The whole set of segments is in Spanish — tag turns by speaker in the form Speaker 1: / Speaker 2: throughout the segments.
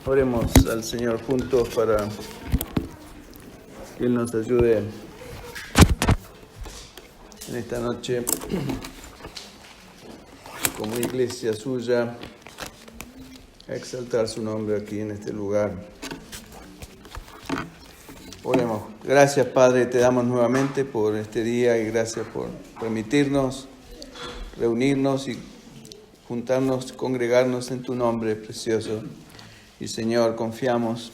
Speaker 1: Oremos al Señor juntos para que Él nos ayude en esta noche como iglesia suya a exaltar su nombre aquí en este lugar. Oremos. Gracias, Padre, te damos nuevamente por este día y gracias por permitirnos reunirnos y juntarnos, congregarnos en tu nombre precioso. Y Señor, confiamos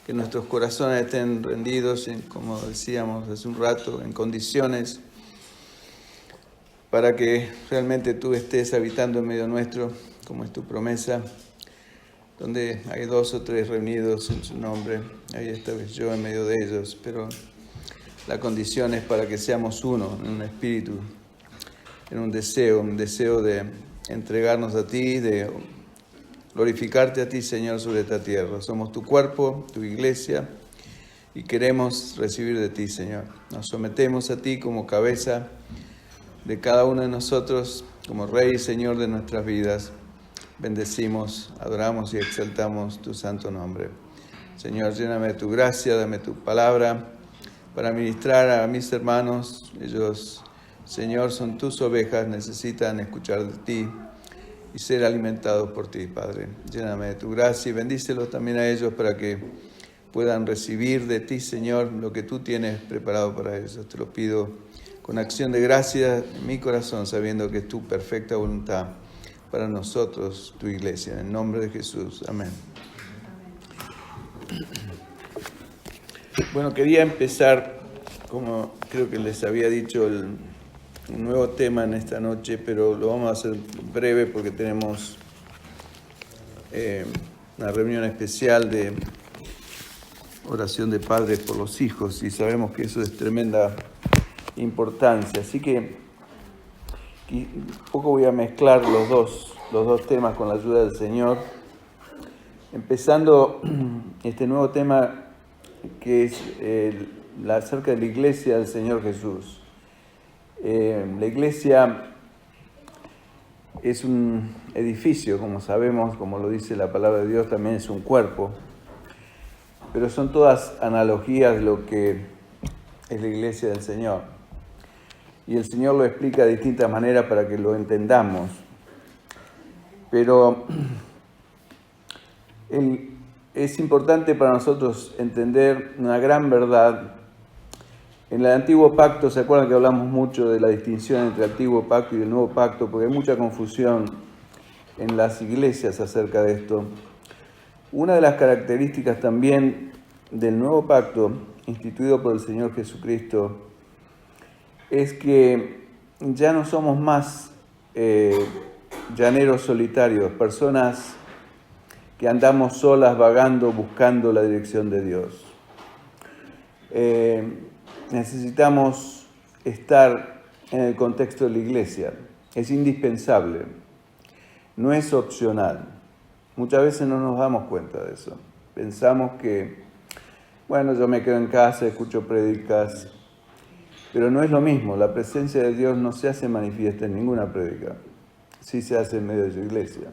Speaker 1: que nuestros corazones estén rendidos, como decíamos hace un rato, en condiciones para que realmente tú estés habitando en medio nuestro, como es tu promesa, donde hay 2 o 3 reunidos en su nombre. Ahí estoy yo en medio de ellos, pero la condición es para que seamos uno, en un espíritu, en un deseo de entregarnos a ti, de glorificarte a ti, Señor, sobre esta tierra. Somos tu cuerpo, tu iglesia, y queremos recibir de ti, Señor. Nos sometemos a ti como cabeza de cada uno de nosotros, como Rey y Señor de nuestras vidas. Bendecimos, adoramos y exaltamos tu santo nombre. Señor, lléname de tu gracia, dame tu palabra para ministrar a mis hermanos. Ellos, Señor, son tus ovejas, necesitan escuchar de ti y ser alimentados por ti, Padre. Lléname de tu gracia y bendícelos también a ellos para que puedan recibir de ti, Señor, lo que tú tienes preparado para ellos. Te lo pido con acción de gracia en mi corazón, sabiendo que es tu perfecta voluntad para nosotros, tu iglesia. En el nombre de Jesús. Amén. Bueno, quería empezar, como creo que les había dicho, un nuevo tema en esta noche, pero lo vamos a hacer breve porque tenemos una reunión especial de oración de padres por los hijos y sabemos que eso es tremenda importancia. Así que un poco voy a mezclar los dos temas con la ayuda del Señor, empezando este nuevo tema que es acerca de la iglesia del Señor Jesús. La iglesia es un edificio, como sabemos, como lo dice la palabra de Dios, también es un cuerpo, pero son todas analogías de lo que es la iglesia del Señor. Y el Señor lo explica de distintas maneras para que lo entendamos. Pero es importante para nosotros entender una gran verdad. En el Antiguo Pacto, ¿se acuerdan que hablamos mucho de la distinción entre el Antiguo Pacto y el Nuevo Pacto? Porque hay mucha confusión en las iglesias acerca de esto. Una de las características también del Nuevo Pacto, instituido por el Señor Jesucristo, es que ya no somos más llaneros solitarios, personas que andamos solas vagando, buscando la dirección de Dios. Necesitamos estar en el contexto de la iglesia. Es indispensable. No es opcional. Muchas veces no nos damos cuenta de eso. Pensamos que, bueno, yo me quedo en casa, escucho prédicas, pero no es lo mismo. La presencia de Dios no se hace manifiesta en ninguna prédica. Sí se hace en medio de su iglesia.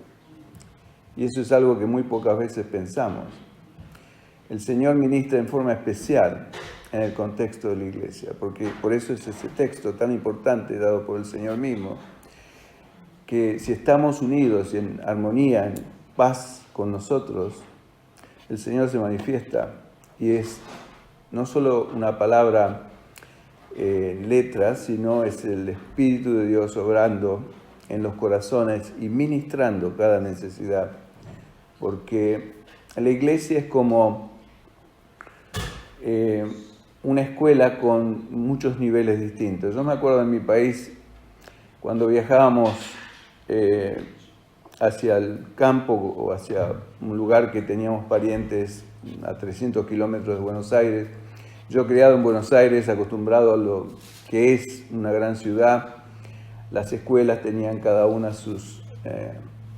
Speaker 1: Y eso es algo que muy pocas veces pensamos. El Señor ministra en forma especial en el contexto de la iglesia, porque por eso es ese texto tan importante dado por el Señor mismo, que si estamos unidos y en armonía, en paz con nosotros, el Señor se manifiesta y es no solo una palabra letra, sino es el Espíritu de Dios obrando en los corazones y ministrando cada necesidad, porque la iglesia es como una escuela con muchos niveles distintos. Yo me acuerdo en mi país, cuando viajábamos hacia el campo o hacia un lugar que teníamos parientes a 300 kilómetros de Buenos Aires. Yo criado en Buenos Aires, acostumbrado a lo que es una gran ciudad, las escuelas tenían cada una sus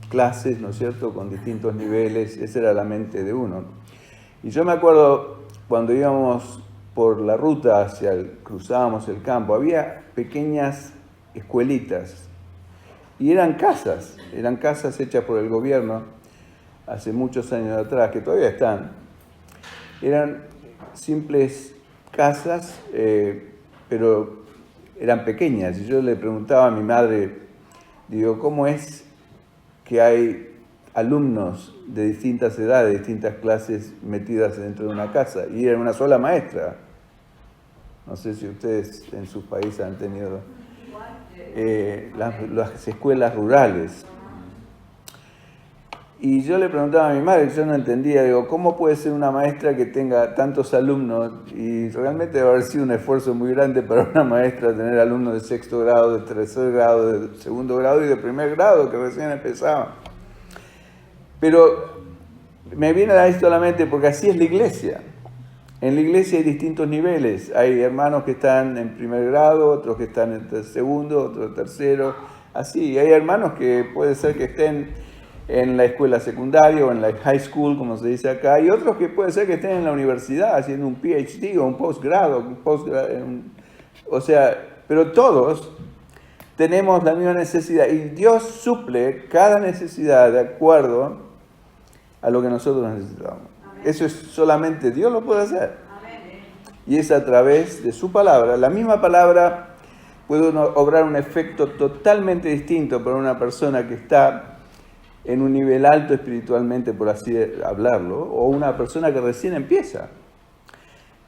Speaker 1: clases, ¿no es cierto?, con distintos niveles. Esa era la mente de uno. Y yo me acuerdo cuando íbamos por la ruta cruzábamos el campo, había pequeñas escuelitas y eran casas hechas por el gobierno hace muchos años atrás, que todavía están, eran simples casas, pero eran pequeñas. Y yo le preguntaba a mi madre, digo, ¿cómo es que hay alumnos de distintas edades, distintas clases metidas dentro de una casa? Y era una sola maestra. No sé si ustedes en sus países han tenido las escuelas rurales. Y yo le preguntaba a mi madre, yo no entendía, digo, ¿cómo puede ser una maestra que tenga tantos alumnos? Y realmente debe haber sido un esfuerzo muy grande para una maestra tener alumnos de sexto grado, de tercer grado, de segundo grado y de primer grado, que recién empezaban. Pero me viene a esto a la mente porque así es la iglesia. En la iglesia hay distintos niveles. Hay hermanos que están en primer grado, otros que están en segundo, otros en tercero. Así, hay hermanos que puede ser que estén en la escuela secundaria o en la high school, como se dice acá, y otros que puede ser que estén en la universidad haciendo un PhD o un postgrado, o sea, pero todos tenemos la misma necesidad y Dios suple cada necesidad de acuerdo a lo que nosotros necesitamos. Amén. Eso es solamente Dios lo puede hacer. Amén. Y es a través de su palabra. La misma palabra puede obrar un efecto totalmente distinto para una persona que está en un nivel alto espiritualmente, por así hablarlo, o una persona que recién empieza.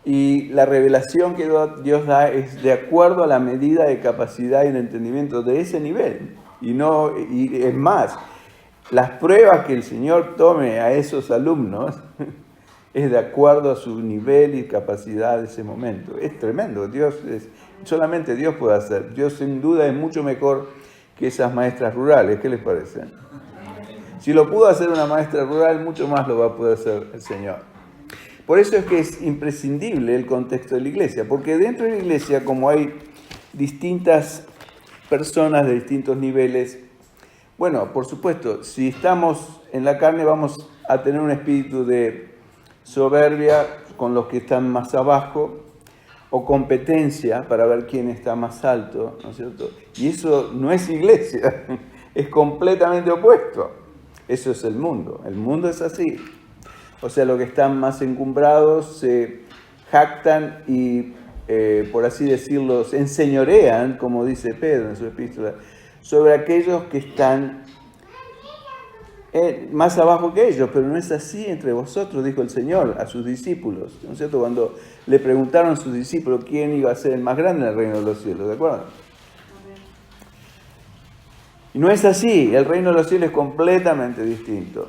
Speaker 1: Y la revelación que Dios da es de acuerdo a la medida de capacidad y de entendimiento de ese nivel. Y es más, las pruebas que el Señor tome a esos alumnos es de acuerdo a su nivel y capacidad de ese momento. Es tremendo. Solamente Dios puede hacer. Dios sin duda es mucho mejor que esas maestras rurales. ¿Qué les parece? Si lo pudo hacer una maestra rural, mucho más lo va a poder hacer el Señor. Por eso es que es imprescindible el contexto de la iglesia, porque dentro de la iglesia, como hay distintas personas de distintos niveles, bueno, por supuesto, si estamos en la carne vamos a tener un espíritu de soberbia con los que están más abajo, o competencia para ver quién está más alto, ¿no es cierto? Y eso no es iglesia, es completamente opuesto. Eso es el mundo es así. O sea, los que están más encumbrados se jactan y, por así decirlo, se enseñorean, como dice Pedro en su epístola, sobre aquellos que están más abajo que ellos, pero no es así entre vosotros, dijo el Señor a sus discípulos, ¿no es cierto? Cuando le preguntaron a sus discípulos quién iba a ser el más grande en el reino de los cielos, ¿de acuerdo? Y no es así, el reino de los cielos es completamente distinto.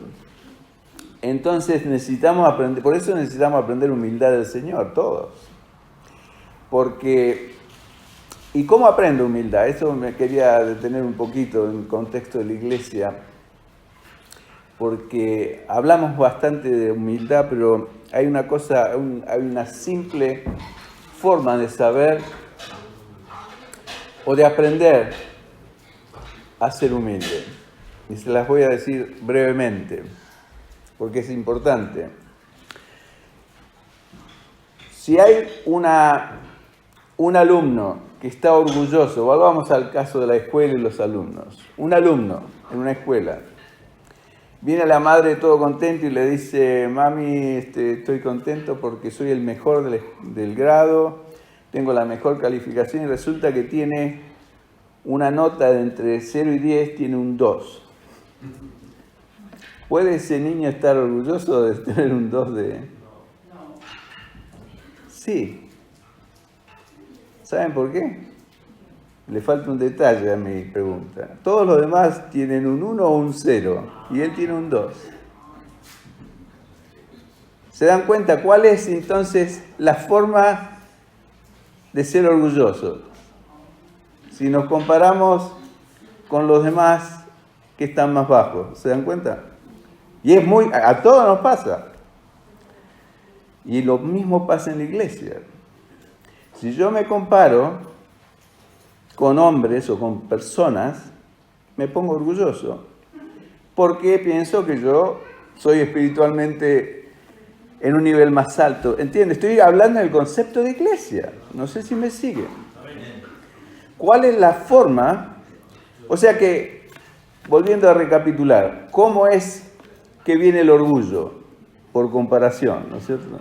Speaker 1: Entonces necesitamos aprender, por eso necesitamos aprender humildad del Señor, todos. Porque, ¿y cómo aprendo humildad? Eso me quería detener un poquito en el contexto de la iglesia, porque hablamos bastante de humildad, pero hay una cosa, hay una simple forma de saber o de aprender a ser humilde. Y se las voy a decir brevemente, porque es importante. Si hay un alumno que está orgulloso, volvamos al caso de la escuela y los alumnos. Un alumno en una escuela, viene la madre todo contento y le dice, mami, estoy contento porque soy el mejor del grado, tengo la mejor calificación y resulta que tiene una nota de entre 0 y 10, tiene un 2. ¿Puede ese niño estar orgulloso de tener un 2 de...? Sí. ¿Saben por qué? Le falta un detalle a mi pregunta. Todos los demás tienen un 1 o un 0, y él tiene un 2. ¿Se dan cuenta cuál es entonces la forma de ser orgulloso? Si nos comparamos con los demás que están más bajos, ¿se dan cuenta? Y a todos nos pasa. Y lo mismo pasa en la iglesia. Si yo me comparo con hombres o con personas, me pongo orgulloso. Porque pienso que yo soy espiritualmente en un nivel más alto. ¿Entiendes? Estoy hablando del concepto de iglesia. No sé si me siguen. ¿Cuál es la forma? O sea que, volviendo a recapitular, ¿cómo es que viene el orgullo, por comparación, ¿no es cierto?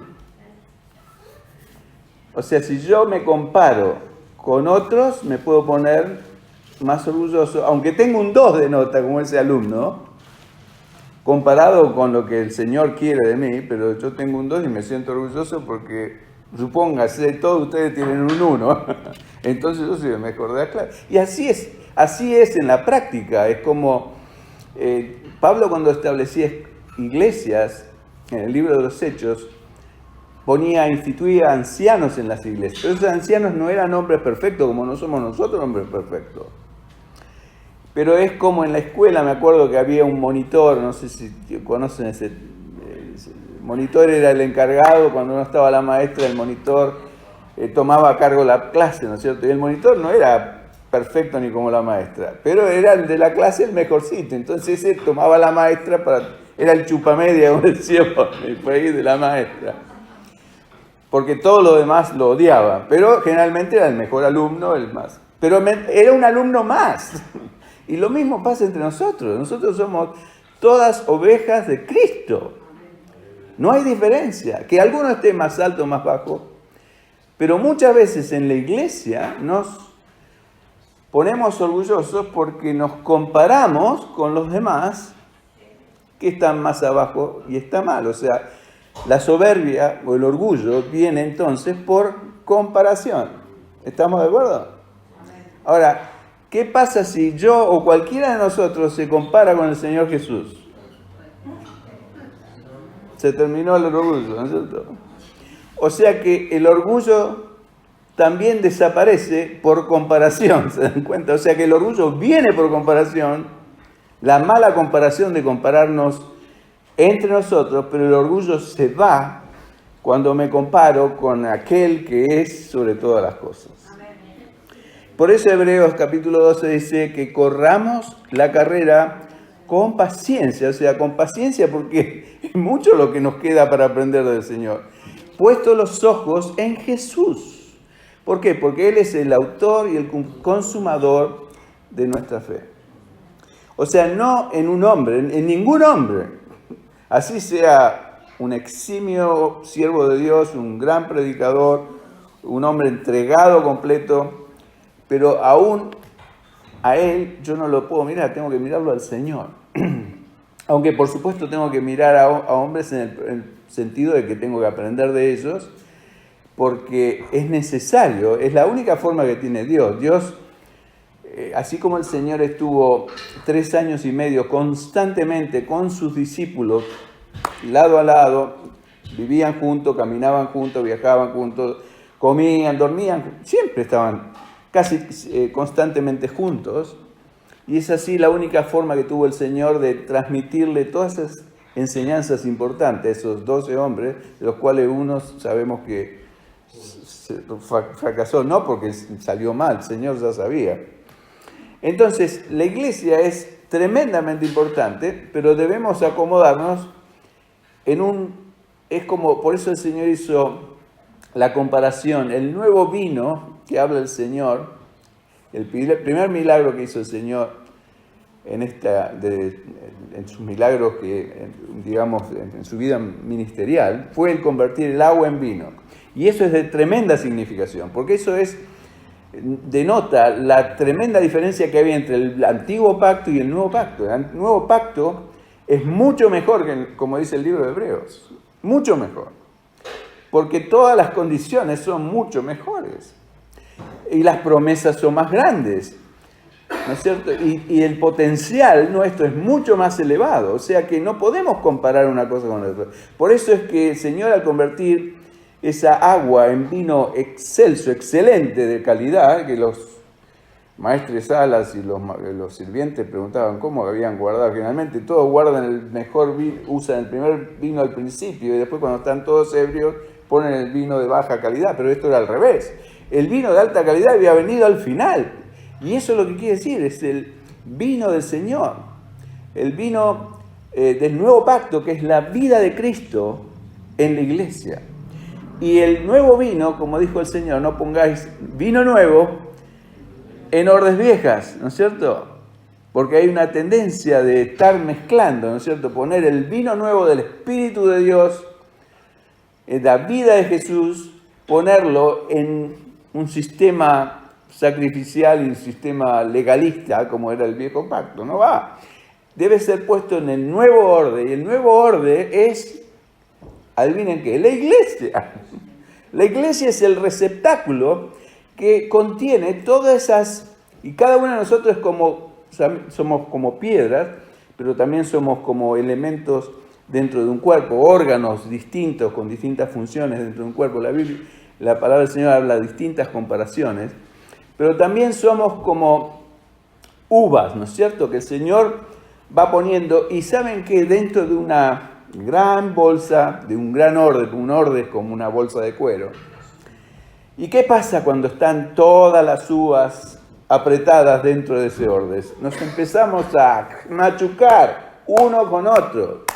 Speaker 1: O sea, si yo me comparo con otros, me puedo poner más orgulloso, aunque tengo un 2 de nota como ese alumno, comparado con lo que el Señor quiere de mí, pero yo tengo un 2 y me siento orgulloso porque, supóngase, todos ustedes tienen un 1, entonces yo soy el mejor de la clase. Y así es en la práctica. Es como Pablo, cuando establecía iglesias, en el libro de los Hechos, instituía ancianos en las iglesias, pero esos ancianos no eran hombres perfectos como no somos nosotros hombres perfectos. Pero es como en la escuela, me acuerdo que había un monitor, no sé si conocen ese monitor, era el encargado, cuando no estaba la maestra, el monitor tomaba a cargo la clase, ¿no es cierto? Y el monitor no era perfecto ni como la maestra, pero era el de la clase el mejorcito, entonces ese tomaba a la maestra, era el chupamedia, como decíamos, el país de la maestra. Porque todo lo demás lo odiaba, pero generalmente era el mejor alumno, el más. Pero era un alumno más. Y lo mismo pasa entre nosotros. Nosotros somos todas ovejas de Cristo. No hay diferencia. Que alguno esté más alto o más bajo. Pero muchas veces en la iglesia nos ponemos orgullosos porque nos comparamos con los demás que están más abajo y está mal. O sea, la soberbia o el orgullo viene entonces por comparación. ¿Estamos de acuerdo? Ahora, ¿qué pasa si yo o cualquiera de nosotros se compara con el Señor Jesús? Se terminó el orgullo, ¿no es cierto? O sea que el orgullo también desaparece por comparación, ¿se dan cuenta? O sea que el orgullo viene por comparación, la mala comparación de compararnos entre nosotros, pero el orgullo se va cuando me comparo con aquel que es sobre todas las cosas. Por eso Hebreos capítulo 12 dice que corramos la carrera con paciencia, o sea, con paciencia porque es mucho lo que nos queda para aprender del Señor. Puesto los ojos en Jesús. ¿Por qué? Porque Él es el autor y el consumador de nuestra fe. O sea, no en un hombre, en ningún hombre. Así sea un eximio siervo de Dios, un gran predicador, un hombre entregado completo, pero aún a él yo no lo puedo mirar, tengo que mirarlo al Señor. Aunque por supuesto tengo que mirar a hombres en el sentido de que tengo que aprender de ellos, porque es necesario, es la única forma que tiene Dios. Dios, así como el Señor estuvo 3 años y medio constantemente con sus discípulos, lado a lado, vivían juntos, caminaban juntos, viajaban juntos, comían, dormían, siempre estaban casi constantemente juntos. Y es así la única forma que tuvo el Señor de transmitirle todas esas enseñanzas importantes a esos 12 hombres, de los cuales unos sabemos que fracasó, no porque salió mal, el Señor ya sabía. Entonces, la iglesia es tremendamente importante, pero debemos acomodarnos es como, por eso el Señor hizo la comparación, el nuevo vino que habla el Señor, el primer milagro que hizo el Señor en sus milagros, digamos, en su vida ministerial, fue el convertir el agua en vino. Y eso es de tremenda significación, porque eso denota la tremenda diferencia que había entre el antiguo pacto y el nuevo pacto. El nuevo pacto es mucho mejor, como dice el libro de Hebreos, mucho mejor, porque todas las condiciones son mucho mejores y las promesas son más grandes, ¿no es cierto? Y el potencial nuestro es mucho más elevado, o sea que no podemos comparar una cosa con la otra. Por eso es que el Señor, al convertir esa agua en vino excelso, excelente de calidad, que los maestres salas y los sirvientes preguntaban cómo habían guardado. Generalmente todos guardan el mejor vino, usan el primer vino al principio y después cuando están todos ebrios ponen el vino de baja calidad, pero esto era al revés. El vino de alta calidad había venido al final. Y eso es lo que quiere decir, es el vino del Señor, el vino del nuevo pacto, que es la vida de Cristo en la iglesia. Y el nuevo vino, como dijo el Señor, no pongáis vino nuevo en ordes viejas, ¿no es cierto? porque hay una tendencia de estar mezclando, ¿no es cierto? Poner el vino nuevo del Espíritu de Dios, la vida de Jesús, ponerlo en un sistema sacrificial y un sistema legalista, como era el viejo pacto. No va. Debe ser puesto en el nuevo orden, y el nuevo orden es, adivinen qué, la iglesia. La iglesia es el receptáculo que contiene todas esas, y cada uno de nosotros somos como piedras, pero también somos como elementos dentro de un cuerpo, órganos distintos con distintas funciones dentro de un cuerpo. La palabra del Señor habla de distintas comparaciones, pero también somos como uvas, ¿no es cierto? Que el Señor va poniendo, y saben que dentro de una gran bolsa, de un gran orden, un orden como una bolsa de cuero. ¿Y qué pasa cuando están todas las uvas apretadas dentro de ese orden? Nos empezamos a machucar uno con otro.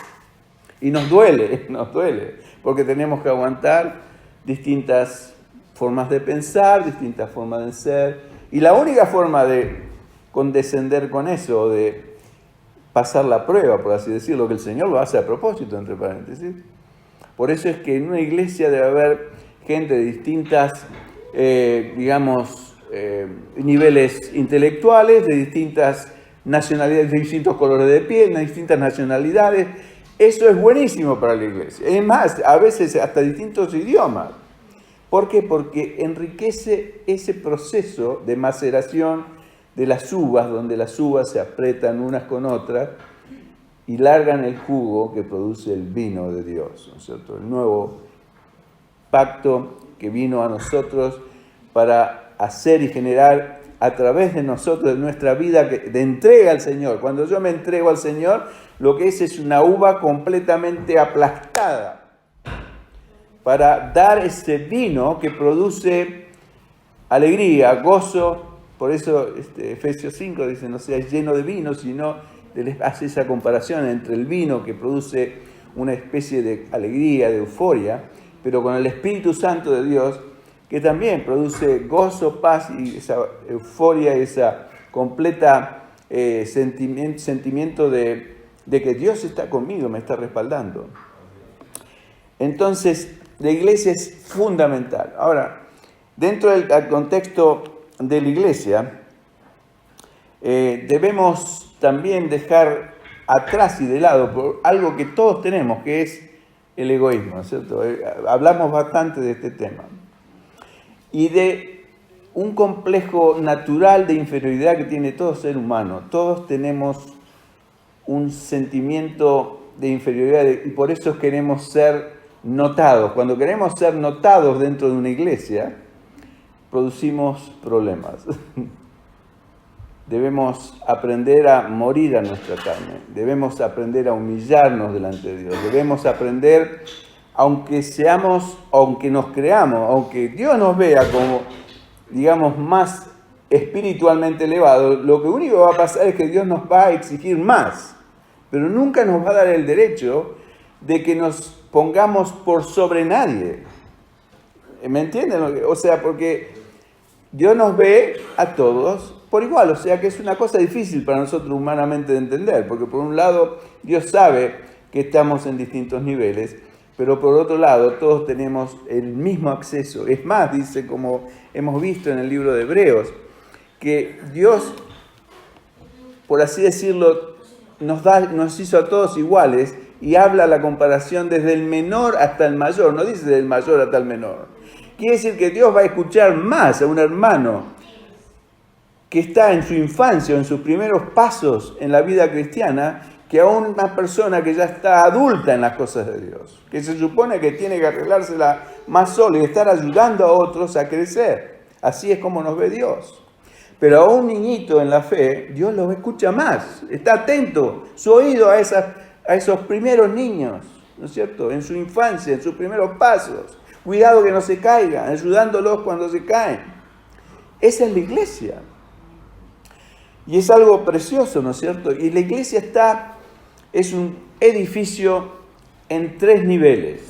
Speaker 1: Y nos duele, porque tenemos que aguantar distintas formas de pensar, distintas formas de ser. Y la única forma de condescender con eso, de pasar la prueba, por así decirlo, que el Señor lo hace a propósito, entre paréntesis. Por eso es que en una iglesia debe haber gente de distintas, niveles intelectuales, de distintas nacionalidades, de distintos colores de piel, de distintas nacionalidades. Eso es buenísimo para la iglesia. Es más, a veces hasta distintos idiomas. ¿Por qué? Porque enriquece ese proceso de maceración de las uvas, donde las uvas se apretan unas con otras y largan el jugo que produce el vino de Dios, ¿no es cierto? El nuevo pacto que vino a nosotros para hacer y generar a través de nosotros, de nuestra vida de entrega al Señor. Cuando yo me entrego al Señor, lo que es una uva completamente aplastada para dar ese vino que produce alegría, gozo. Por eso Efesios 5 dice, no seáis lleno de vino, sino hace esa comparación entre el vino que produce una especie de alegría, de euforia, pero con el Espíritu Santo de Dios, que también produce gozo, paz y esa euforia, esa completa sentimiento de que Dios está conmigo, me está respaldando. Entonces, la iglesia es fundamental. Ahora, dentro del contexto de la iglesia, debemos también dejar atrás y de lado por algo que todos tenemos, que es el egoísmo, ¿no es cierto? Hablamos bastante de este tema. Y de un complejo natural de inferioridad que tiene todo ser humano. Todos tenemos un sentimiento de inferioridad y por eso queremos ser notados. Cuando queremos ser notados dentro de una iglesia, producimos problemas. Debemos aprender a morir a nuestra carne. Debemos aprender a humillarnos delante de Dios. Debemos aprender, aunque nos creamos, aunque Dios nos vea como, digamos, más espiritualmente elevados, lo que único que va a pasar es que Dios nos va a exigir más. Pero nunca nos va a dar el derecho de que nos pongamos por sobre nadie. ¿Me entienden? O sea, porque Dios nos ve a todos por igual, o sea que es una cosa difícil para nosotros humanamente de entender, porque por un lado Dios sabe que estamos en distintos niveles, pero por otro lado todos tenemos el mismo acceso. Es más, dice, como hemos visto en el libro de Hebreos, que Dios, por así decirlo, nos hizo a todos iguales y habla la comparación desde el menor hasta el mayor, no dice del mayor hasta el menor. Quiere decir que Dios va a escuchar más a un hermano que está en su infancia o en sus primeros pasos en la vida cristiana que a una persona que ya está adulta en las cosas de Dios, que se supone que tiene que arreglársela más sola y estar ayudando a otros a crecer. Así es como nos ve Dios. Pero a un niñito en la fe, Dios lo escucha más, está atento, su oído a esos primeros niños, ¿no es cierto? En su infancia, en sus primeros pasos. Cuidado que no se caigan, ayudándolos cuando se caen. Esa es la iglesia. Y es algo precioso, ¿no es cierto? Y la iglesia es un edificio en 3 niveles.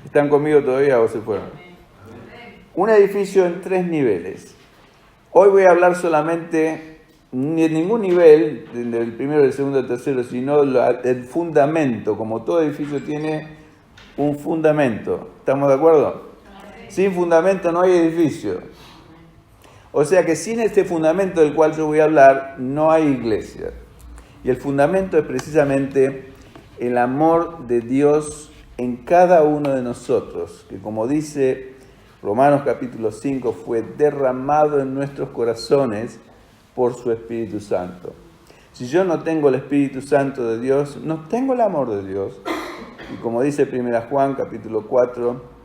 Speaker 1: ¿Están conmigo todavía o se fueron? Un edificio en 3 niveles. Hoy voy a hablar solamente ni en ningún nivel, del primero, del segundo, del tercero, sino el fundamento, como todo edificio tiene un fundamento. ¿Estamos de acuerdo? Sin fundamento no hay edificio. O sea que sin este fundamento del cual yo voy a hablar, no hay iglesia. Y el fundamento es precisamente el amor de Dios en cada uno de nosotros, que como dice Romanos capítulo 5, fue derramado en nuestros corazones por su Espíritu Santo. Si yo no tengo el Espíritu Santo de Dios, no tengo el amor de Dios. Y como dice 1 Juan capítulo 4,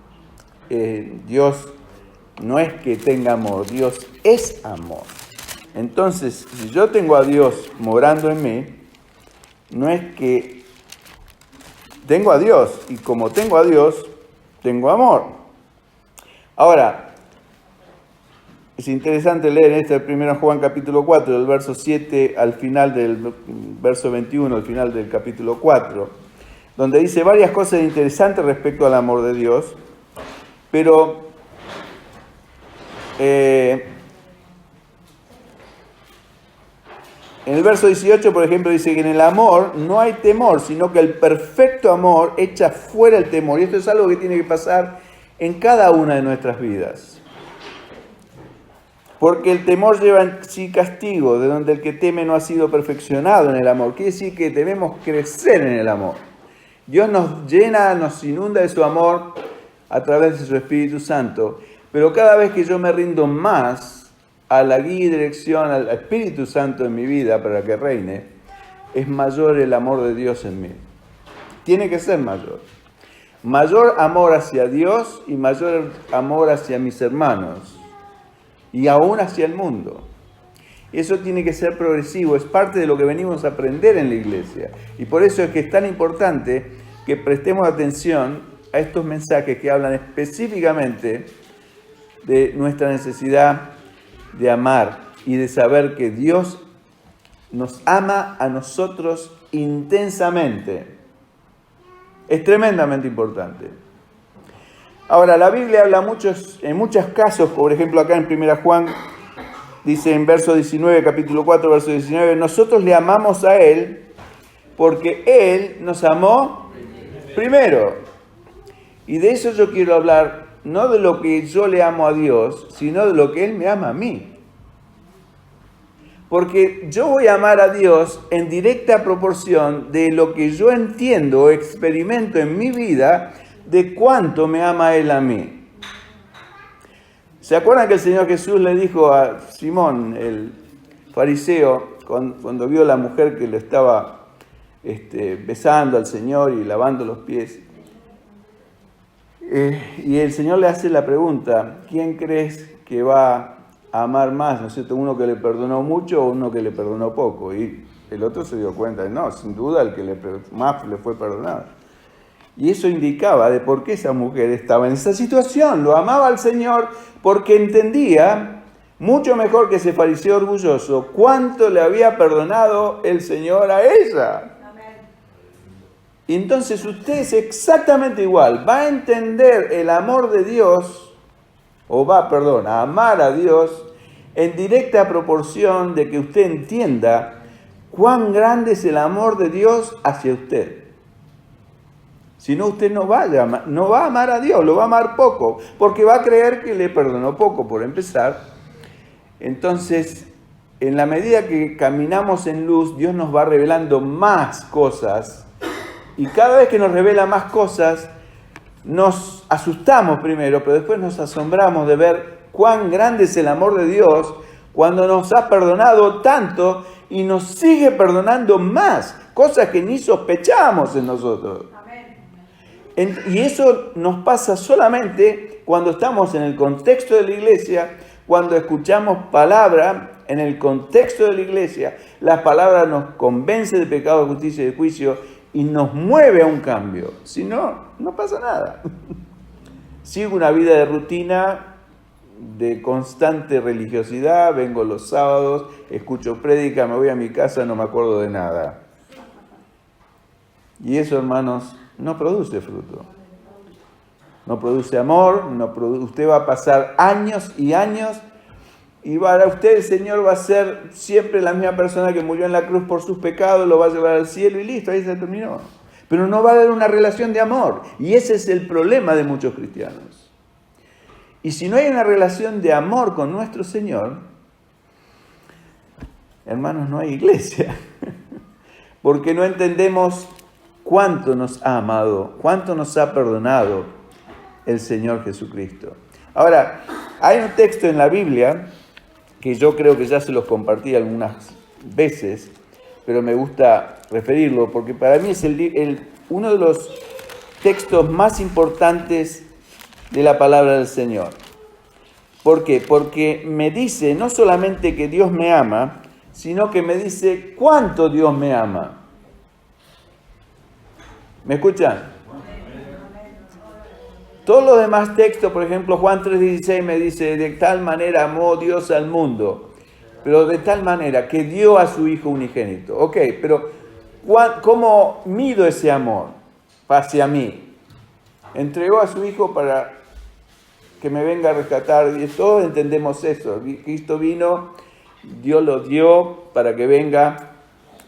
Speaker 1: Dios no es que tenga amor, Dios es amor. Entonces, si yo tengo a Dios morando en mí, no es que tengo a Dios, y como tengo a Dios, tengo amor. Ahora, es interesante leer este 1 Juan capítulo 4, del verso 7 al final del verso 21, al final del capítulo 4, donde dice varias cosas interesantes respecto al amor de Dios, pero en el verso 18, por ejemplo, dice que en el amor no hay temor, sino que el perfecto amor echa fuera el temor. Y esto es algo que tiene que pasar en cada una de nuestras vidas. Porque el temor lleva en sí castigo, de donde el que teme no ha sido perfeccionado en el amor. Quiere decir que debemos crecer en el amor. Dios nos llena, nos inunda de su amor a través de su Espíritu Santo. Pero cada vez que yo me rindo más a la guía y dirección, al Espíritu Santo en mi vida para que reine, es mayor el amor de Dios en mí. Tiene que ser mayor. Mayor amor hacia Dios y mayor amor hacia mis hermanos. Y aún hacia el mundo. Eso tiene que ser progresivo, es parte de lo que venimos a aprender en la iglesia. Y por eso es que es tan importante que prestemos atención a estos mensajes que hablan específicamente de nuestra necesidad de amar y de saber que Dios nos ama a nosotros intensamente. Es tremendamente importante. Ahora, la Biblia habla en muchos casos, por ejemplo acá en 1 Juan, dice en verso 19, capítulo 4, verso 19, nosotros le amamos a Él porque Él nos amó primero. Y de eso yo quiero hablar, no de lo que yo le amo a Dios, sino de lo que Él me ama a mí. Porque yo voy a amar a Dios en directa proporción de lo que yo entiendo o experimento en mi vida, de cuánto me ama Él a mí. ¿Se acuerdan que el Señor Jesús le dijo a Simón, el fariseo, cuando vio a la mujer que le estaba besando al Señor y lavando los pies? Y el Señor le hace la pregunta, ¿quién crees que va a amar más? ¿No es cierto? ¿Uno que le perdonó mucho o uno que le perdonó poco? Y el otro se dio cuenta, no, sin duda el que más le fue perdonado. Y eso indicaba de por qué esa mujer estaba en esa situación. Lo amaba al Señor porque entendía, mucho mejor que ese fariseo orgulloso, cuánto le había perdonado el Señor a ella. Y entonces usted es exactamente igual. Va a entender el amor de Dios, a amar a Dios en directa proporción de que usted entienda cuán grande es el amor de Dios hacia usted. Si no, usted no va a amar a Dios, lo va a amar poco, porque va a creer que le perdonó poco, por empezar. Entonces, en la medida que caminamos en luz, Dios nos va revelando más cosas, y cada vez que nos revela más cosas, nos asustamos primero, pero después nos asombramos de ver cuán grande es el amor de Dios cuando nos ha perdonado tanto y nos sigue perdonando más, cosas que ni sospechamos en nosotros. Y eso nos pasa solamente cuando estamos en el contexto de la iglesia, cuando escuchamos palabra en el contexto de la iglesia, las palabras nos convencen de pecado, de justicia y de juicio y nos mueve a un cambio. Si no, no pasa nada. Sigo una vida de rutina, de constante religiosidad, vengo los sábados, escucho prédica, me voy a mi casa, no me acuerdo de nada. Y eso, hermanos, no produce fruto. No produce amor, usted va a pasar años y años y para usted el Señor va a ser siempre la misma persona que murió en la cruz por sus pecados, lo va a llevar al cielo y listo, ahí se terminó. Pero no va a haber una relación de amor. Y ese es el problema de muchos cristianos. Y si no hay una relación de amor con nuestro Señor, hermanos, no hay iglesia. Porque no entendemos cuánto nos ha amado, cuánto nos ha perdonado el Señor Jesucristo. Ahora, hay un texto en la Biblia que yo creo que ya se los compartí algunas veces, pero me gusta referirlo porque para mí es uno de los textos más importantes de la palabra del Señor. ¿Por qué? Porque me dice no solamente que Dios me ama, sino que me dice cuánto Dios me ama. ¿Me escuchan? Todos los demás textos, por ejemplo, Juan 3:16 me dice, de tal manera amó Dios al mundo, pero de tal manera que dio a su Hijo unigénito. Ok, pero ¿cómo mido ese amor hacia mí? Entregó a su Hijo para que me venga a rescatar, y todos entendemos eso. Cristo vino, Dios lo dio para que venga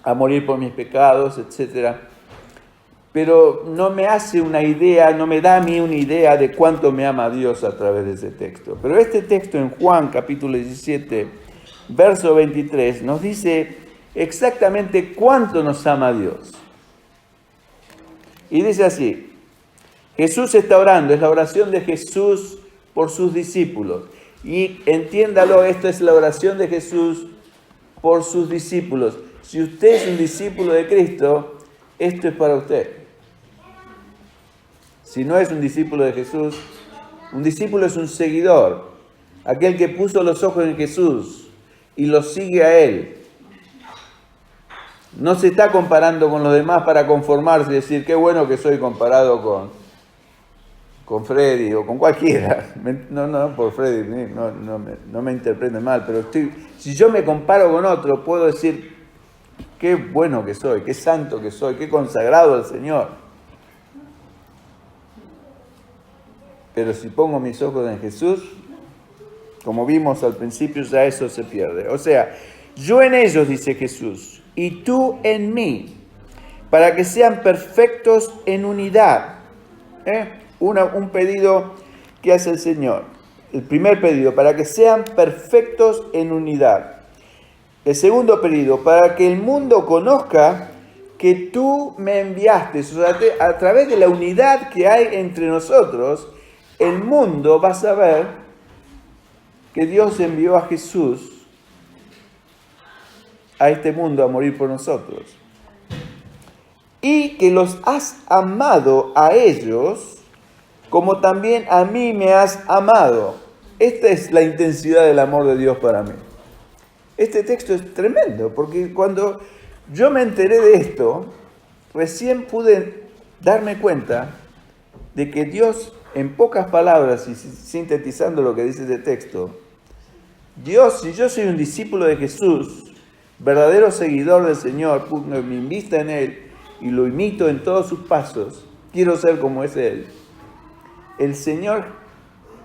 Speaker 1: a morir por mis pecados, etc. Pero no me hace una idea, no me da a mí una idea de cuánto me ama Dios a través de ese texto. Pero este texto en Juan capítulo 17, verso 23, nos dice exactamente cuánto nos ama Dios. Y dice así, Jesús está orando, es la oración de Jesús por sus discípulos. Y entiéndalo, esta es la oración de Jesús por sus discípulos. Si usted es un discípulo de Cristo, esto es para usted. Si no es un discípulo de Jesús, un discípulo es un seguidor, aquel que puso los ojos en Jesús y lo sigue a Él. No se está comparando con los demás para conformarse y decir, qué bueno que soy comparado con Freddy o con cualquiera. No, por Freddy, no me interpreten mal, pero si yo me comparo con otro, puedo decir, qué bueno que soy, qué santo que soy, qué consagrado al Señor. Pero si pongo mis ojos en Jesús, como vimos al principio, ya eso se pierde. O sea, yo en ellos, dice Jesús, y tú en mí, para que sean perfectos en unidad. Un pedido que hace el Señor. El primer pedido, para que sean perfectos en unidad. El segundo pedido, para que el mundo conozca que tú me enviaste. O sea, a través de la unidad que hay entre nosotros, el mundo va a saber que Dios envió a Jesús a este mundo a morir por nosotros. Y que los has amado a ellos como también a mí me has amado. Esta es la intensidad del amor de Dios para mí. Este texto es tremendo, porque cuando yo me enteré de esto, recién pude darme cuenta de que Dios, en pocas palabras y sintetizando lo que dice este texto, Dios, si yo soy un discípulo de Jesús, verdadero seguidor del Señor, me invista en Él y lo imito en todos sus pasos, quiero ser como es Él. El Señor,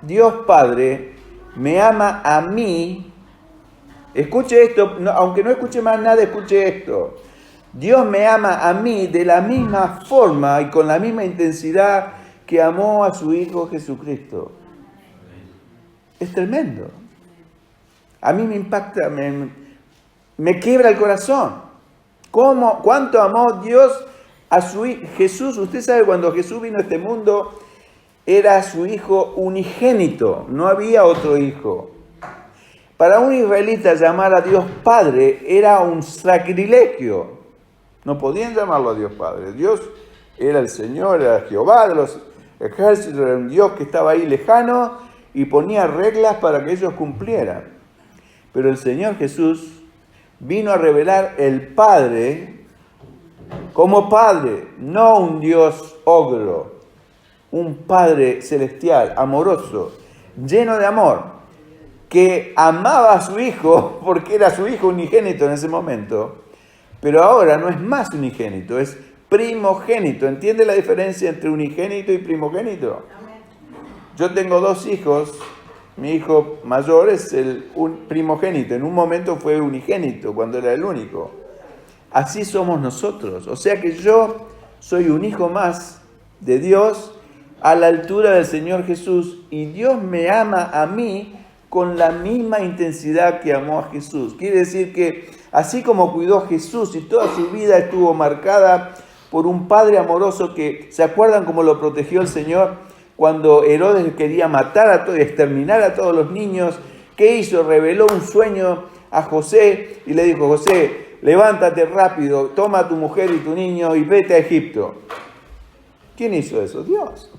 Speaker 1: Dios Padre, me ama a mí. Escuche esto, aunque no escuche más nada, escuche esto. Dios me ama a mí de la misma forma y con la misma intensidad que amó a su Hijo Jesucristo. Es tremendo. A mí me impacta, me quiebra el corazón. ¿Cuánto amó Dios a su Hijo Jesús? Usted sabe, cuando Jesús vino a este mundo, era su Hijo unigénito, no había otro hijo. Para un israelita llamar a Dios Padre era un sacrilegio. No podían llamarlo a Dios Padre. Dios era el Señor, era Jehová de los ejércitos, era un Dios que estaba ahí lejano y ponía reglas para que ellos cumplieran. Pero el Señor Jesús vino a revelar el Padre como Padre, no un Dios ogro, un Padre celestial, amoroso, lleno de amor, que amaba a su Hijo porque era su Hijo unigénito en ese momento, pero ahora no es más unigénito, es primogénito. ¿Entiende la diferencia entre unigénito y primogénito? Yo tengo 2 hijos Mi hijo mayor es un primogénito. En un momento fue unigénito, cuando era el único. Así somos nosotros. O sea que yo soy un hijo más de Dios a la altura del Señor Jesús. Y Dios me ama a mí con la misma intensidad que amó a Jesús. Quiere decir que así como cuidó a Jesús y toda su vida estuvo marcada por un padre amoroso que, ¿se acuerdan cómo lo protegió el Señor? Cuando Herodes quería matar a todos y exterminar a todos los niños, ¿qué hizo? Reveló un sueño a José y le dijo: José, levántate rápido, toma a tu mujer y tu niño y vete a Egipto. ¿Quién hizo eso? Dios.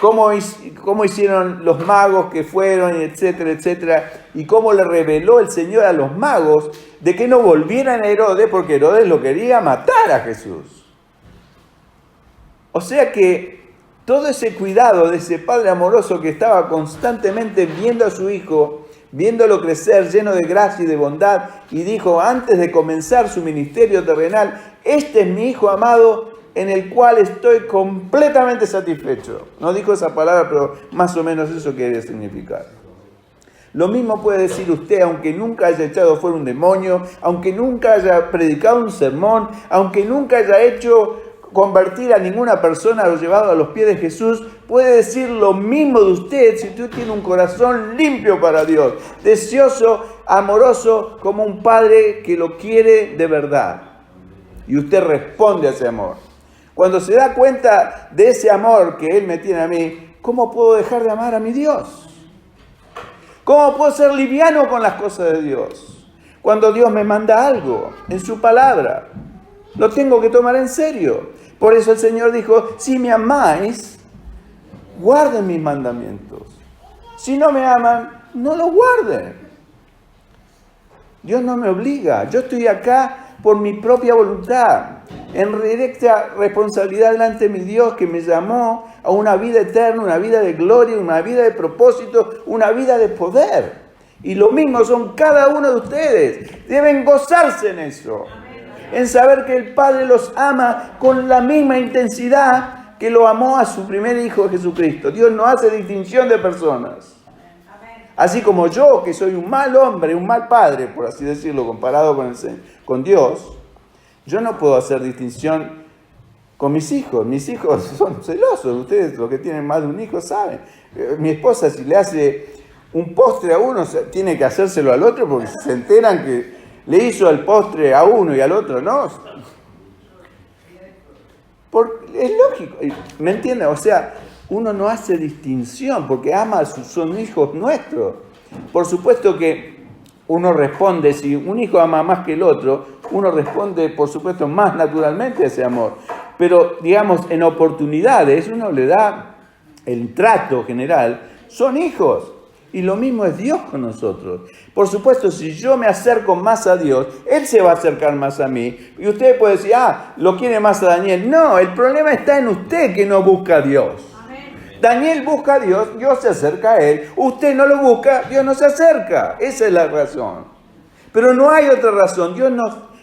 Speaker 1: ¿Cómo hicieron los magos que fueron, etcétera, etcétera? Y cómo le reveló el Señor a los magos de que no volvieran a Herodes, porque Herodes lo quería matar a Jesús. O sea que todo ese cuidado de ese padre amoroso que estaba constantemente viendo a su hijo, viéndolo crecer lleno de gracia y de bondad, y dijo antes de comenzar su ministerio terrenal: este es mi hijo amado en el cual estoy completamente satisfecho. No dijo esa palabra, pero más o menos eso quiere significar. Lo mismo puede decir usted, aunque nunca haya echado fuera un demonio, aunque nunca haya predicado un sermón, aunque nunca haya hecho convertir a ninguna persona o llevado a los pies de Jesús, puede decir lo mismo de usted si usted tiene un corazón limpio para Dios, deseoso, amoroso, como un padre que lo quiere de verdad. Y usted responde a ese amor. Cuando se da cuenta de ese amor que Él me tiene a mí, ¿cómo puedo dejar de amar a mi Dios? ¿Cómo puedo ser liviano con las cosas de Dios? Cuando Dios me manda algo en su palabra, lo tengo que tomar en serio. Por eso el Señor dijo: si me amáis, guarden mis mandamientos. Si no me aman, no los guarden. Dios no me obliga. Yo estoy acá por mi propia voluntad, en directa responsabilidad delante de mi Dios, que me llamó a una vida eterna, una vida de gloria, una vida de propósito, una vida de poder. Y lo mismo son cada uno de ustedes. Deben gozarse en eso, en saber que el Padre los ama con la misma intensidad que lo amó a su primer Hijo Jesucristo. Dios no hace distinción de personas. Así como yo, que soy un mal hombre, un mal padre, por así decirlo, comparado con Dios, yo no puedo hacer distinción con mis hijos. Mis hijos son celosos. Ustedes, los que tienen más de un hijo, saben. Mi esposa, si le hace un postre a uno, tiene que hacérselo al otro, porque se enteran que le hizo el postre a uno y al otro no. Es lógico, ¿me entienden? O sea, uno no hace distinción porque son hijos nuestros. Por supuesto que uno responde, si un hijo ama más que el otro, uno responde, por supuesto, más naturalmente a ese amor. Pero, digamos, en oportunidades uno le da el trato general, son hijos. Y lo mismo es Dios con nosotros. Por supuesto, si yo me acerco más a Dios, Él se va a acercar más a mí. Y usted puede decir: lo quiere más a Daniel. No, el problema está en usted que no busca a Dios. Amén. Daniel busca a Dios, Dios se acerca a él. Usted no lo busca, Dios no se acerca. Esa es la razón. Pero no hay otra razón. Dios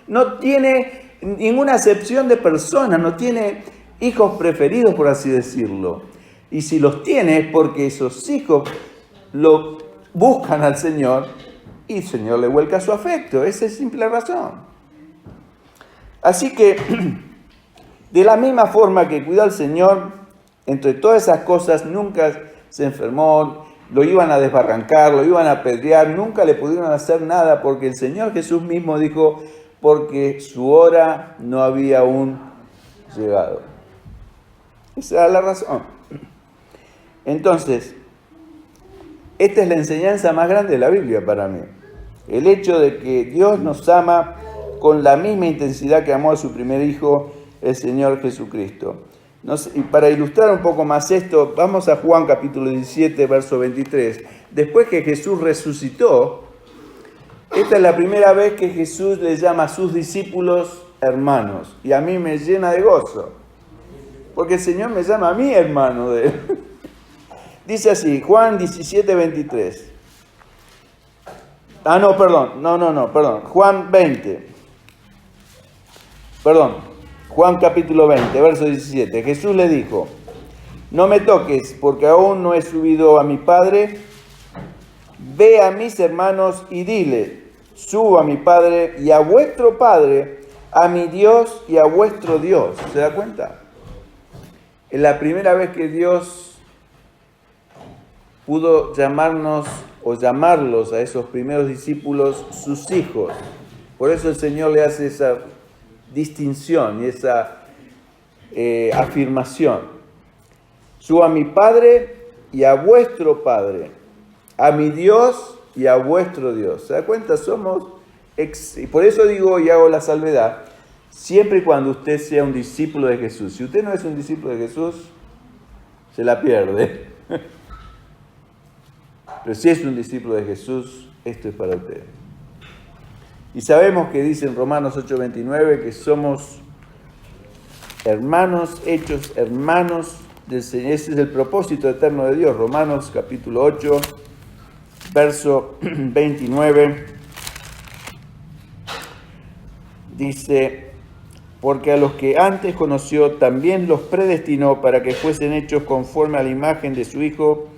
Speaker 1: no tiene ninguna acepción de personas, no tiene hijos preferidos, por así decirlo. Y si los tiene es porque esos hijos lo buscan al Señor y el Señor le vuelca su afecto. Esa es simple razón. Así que, de la misma forma que cuidó al Señor, entre todas esas cosas, nunca se enfermó, lo iban a desbarrancar, lo iban a apedrear, nunca le pudieron hacer nada, porque el Señor Jesús mismo dijo: porque su hora no había aún llegado. Esa es la razón. Entonces, esta es la enseñanza más grande de la Biblia para mí. El hecho de que Dios nos ama con la misma intensidad que amó a su primer Hijo, el Señor Jesucristo. Y para ilustrar un poco más esto, vamos a Juan capítulo 17, verso 23. Después que Jesús resucitó, esta es la primera vez que Jesús le llama a sus discípulos hermanos. Y a mí me llena de gozo, porque el Señor me llama a mí hermano de Él. Dice así, Juan 17, 23. Juan 20. Juan capítulo 20, verso 17. Jesús le dijo: no me toques, porque aún no he subido a mi Padre. Ve a mis hermanos y dile, subo a mi Padre y a vuestro Padre, a mi Dios y a vuestro Dios. ¿Se da cuenta? Es la primera vez que Dios pudo llamarnos o llamarlos a esos primeros discípulos sus hijos. Por eso el Señor le hace esa distinción y esa afirmación. Subo a mi Padre y a vuestro Padre, a mi Dios y a vuestro Dios. ¿Se da cuenta? Y por eso digo y hago la salvedad, siempre y cuando usted sea un discípulo de Jesús. Si usted no es un discípulo de Jesús, se la pierde. Pero si es un discípulo de Jesús, esto es para usted. Y sabemos que dice en Romanos 8:29 que somos hermanos, hechos hermanos del Señor. Ese es el propósito eterno de Dios. Romanos capítulo 8, verso 29. Dice, porque a los que antes conoció también los predestinó para que fuesen hechos conforme a la imagen de su Hijo,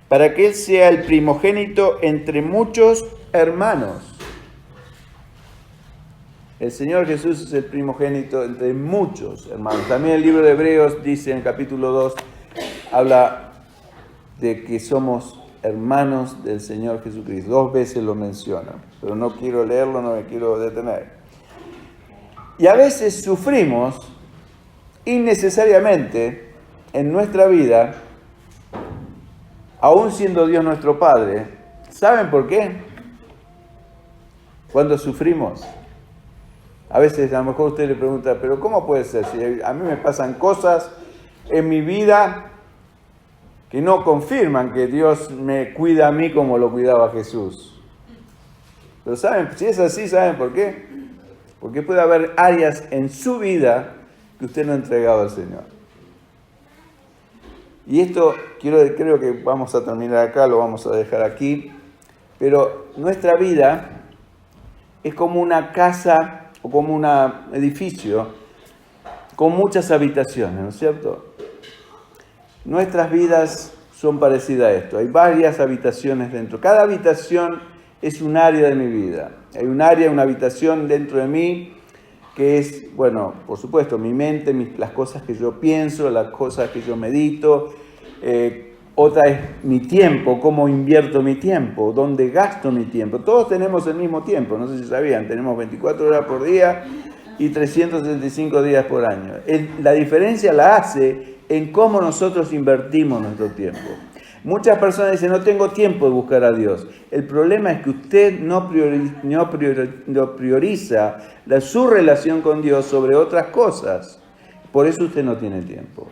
Speaker 1: para que Él sea el primogénito entre muchos hermanos. El Señor Jesús es el primogénito entre muchos hermanos. También el libro de Hebreos dice en el capítulo 2, habla de que somos hermanos del Señor Jesucristo. 2 veces lo menciona, pero no quiero leerlo, no me quiero detener. Y a veces sufrimos innecesariamente en nuestra vida, aún siendo Dios nuestro Padre. ¿Saben por qué? Cuando sufrimos. A veces a lo mejor usted le pregunta, pero ¿cómo puede ser? Si a mí me pasan cosas en mi vida que no confirman que Dios me cuida a mí como lo cuidaba Jesús. Pero ¿saben? Si es así, ¿saben por qué? Porque puede haber áreas en su vida que usted no ha entregado al Señor. Y esto creo que vamos a terminar acá, lo vamos a dejar aquí. Pero nuestra vida es como una casa o como un edificio con muchas habitaciones, ¿no es cierto? Nuestras vidas son parecidas a esto. Hay varias habitaciones dentro. Cada habitación es un área de mi vida. Hay un área, una habitación dentro de mí que es, bueno, por supuesto, mi mente, las cosas que yo pienso, las cosas que yo medito. Otra es mi tiempo, cómo invierto mi tiempo, dónde gasto mi tiempo. Todos tenemos el mismo tiempo, no sé si sabían, tenemos 24 horas por día y 365 días por año. La diferencia la hace en cómo nosotros invertimos nuestro tiempo. Muchas personas dicen, no tengo tiempo de buscar a Dios. El problema es que usted no prioriza su relación con Dios sobre otras cosas. Por eso usted no tiene tiempo.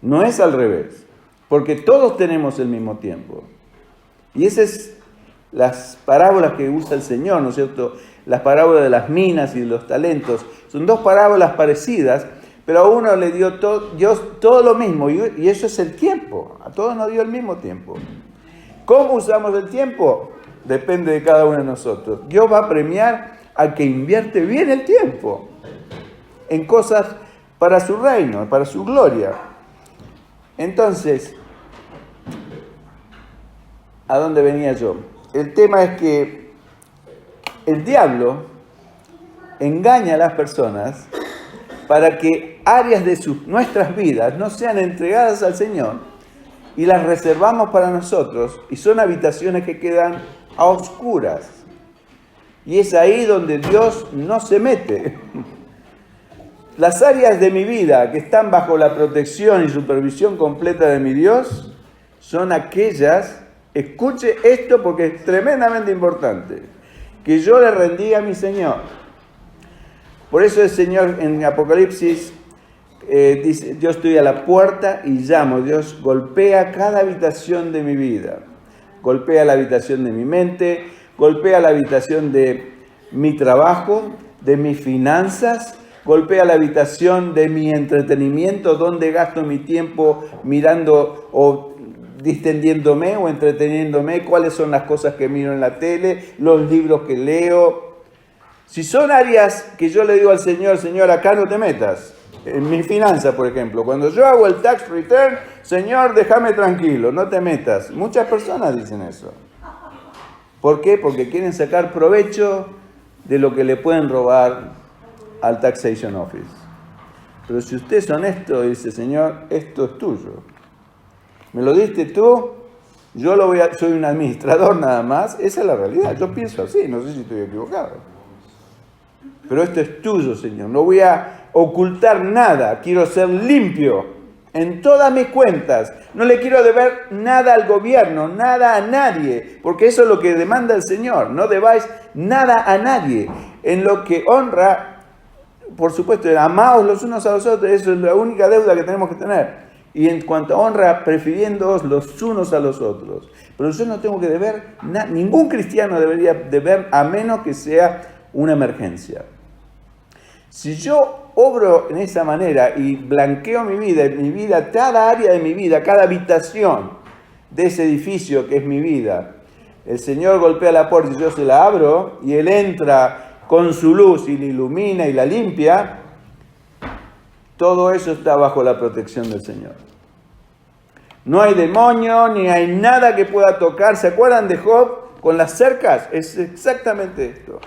Speaker 1: No es al revés, porque todos tenemos el mismo tiempo. Y esas es las parábolas que usa el Señor, ¿no es cierto? Las parábolas de las minas y de los talentos. Son 2 parábolas parecidas, pero a uno le dio Dios todo lo mismo, y eso es el tiempo. A todos nos dio el mismo tiempo. ¿Cómo usamos el tiempo? Depende de cada uno de nosotros. Dios va a premiar al que invierte bien el tiempo en cosas para su reino, para su gloria. Entonces, ¿a dónde venía yo? El tema es que el diablo engaña a las personas para que áreas de nuestras vidas no sean entregadas al Señor y las reservamos para nosotros, y son habitaciones que quedan a oscuras. Y es ahí donde Dios no se mete. Las áreas de mi vida que están bajo la protección y supervisión completa de mi Dios son aquellas, escuche esto porque es tremendamente importante, que yo le rendí a mi Señor. Por eso el Señor en Apocalipsis dice, yo estoy a la puerta y llamo. Dios golpea cada habitación de mi vida. Golpea la habitación de mi mente, golpea la habitación de mi trabajo, de mis finanzas, golpea la habitación de mi entretenimiento, donde gasto mi tiempo mirando o distendiéndome o entreteniéndome, cuáles son las cosas que miro en la tele, los libros que leo. Si son áreas que yo le digo al Señor, Señor, acá no te metas, En mi finanza, por ejemplo, cuando yo hago el tax return, Señor, déjame tranquilo, no te metas. Muchas personas dicen eso. ¿Por qué? Porque quieren sacar provecho de lo que le pueden robar al Taxation Office. Pero si usted es honesto y dice, Señor, esto es tuyo, me lo diste tú, yo soy un administrador nada más, esa es la realidad. Yo pienso así, no sé si estoy equivocado. Pero esto es tuyo, Señor, no voy a ocultar nada, quiero ser limpio en todas mis cuentas. No le quiero deber nada al gobierno, nada a nadie, porque eso es lo que demanda el Señor. No debáis nada a nadie. En lo que honra, por supuesto, amaos los unos a los otros, eso es la única deuda que tenemos que tener. Y en cuanto a honra, prefiriéndoos los unos a los otros. Pero yo no tengo que deber, ningún cristiano debería deber a menos que sea una emergencia. Si yo obro en esa manera y blanqueo mi vida, cada área de mi vida, cada habitación de ese edificio que es mi vida, el Señor golpea la puerta y yo se la abro y Él entra con su luz y la ilumina y la limpia, todo eso está bajo la protección del Señor. No hay demonio, ni hay nada que pueda tocar. ¿Se acuerdan de Job con las cercas? Es exactamente esto.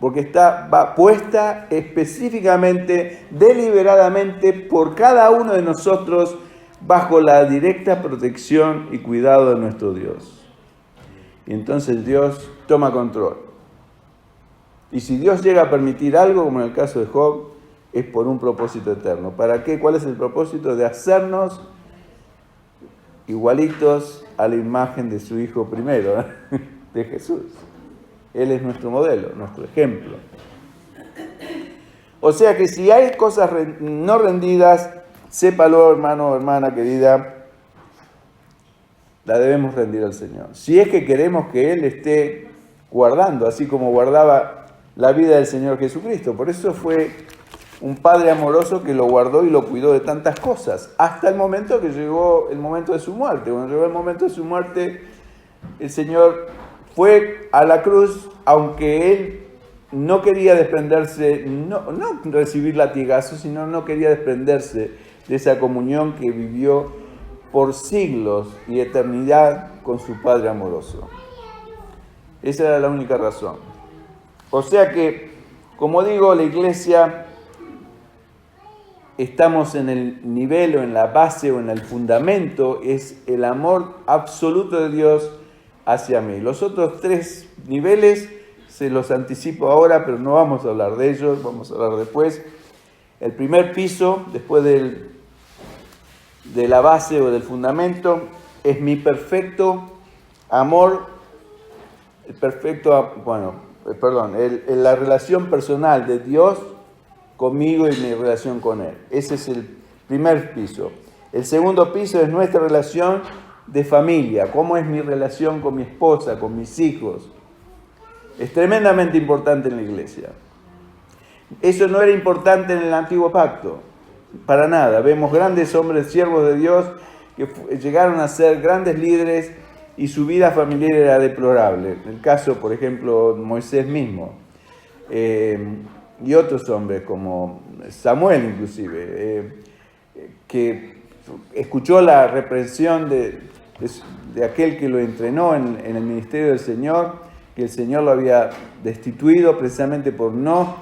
Speaker 1: Porque va puesta específicamente, deliberadamente por cada uno de nosotros bajo la directa protección y cuidado de nuestro Dios. Y entonces Dios toma control. Y si Dios llega a permitir algo, como en el caso de Job, es por un propósito eterno. ¿Para qué? ¿Cuál es el propósito? De hacernos igualitos a la imagen de su Hijo primero, de Jesús. Él es nuestro modelo, nuestro ejemplo. O sea que si hay cosas no rendidas, sépalo, hermano o hermana querida, la debemos rendir al Señor. Si es que queremos que Él esté guardando, así como guardaba la vida del Señor Jesucristo. Por eso fue un Padre amoroso que lo guardó y lo cuidó de tantas cosas, hasta el momento que llegó el momento de su muerte. Cuando llegó el momento de su muerte, el Señor fue a la cruz, aunque Él no quería desprenderse, no recibir latigazos, sino no quería desprenderse de esa comunión que vivió por siglos y eternidad con su Padre amoroso. Esa era la única razón. O sea que, como digo, la iglesia, estamos en el nivel o en la base o en el fundamento, es el amor absoluto de Dios hacia mí. Los otros tres niveles se los anticipo ahora, pero no vamos a hablar de ellos, vamos a hablar después. El primer piso, después de la base o del fundamento, es mi perfecto amor, la relación personal de Dios conmigo y mi relación con Él. Ese es el primer piso. El segundo piso es nuestra relación de familia, cómo es mi relación con mi esposa, con mis hijos. Es tremendamente importante en la iglesia. Eso no era importante en el antiguo pacto, para nada. Vemos grandes hombres, siervos de Dios, que llegaron a ser grandes líderes y su vida familiar era deplorable. El caso, por ejemplo, Moisés mismo, y otros hombres como Samuel inclusive, que escuchó la reprensión de aquel que lo entrenó en el ministerio del Señor, que el Señor lo había destituido precisamente por no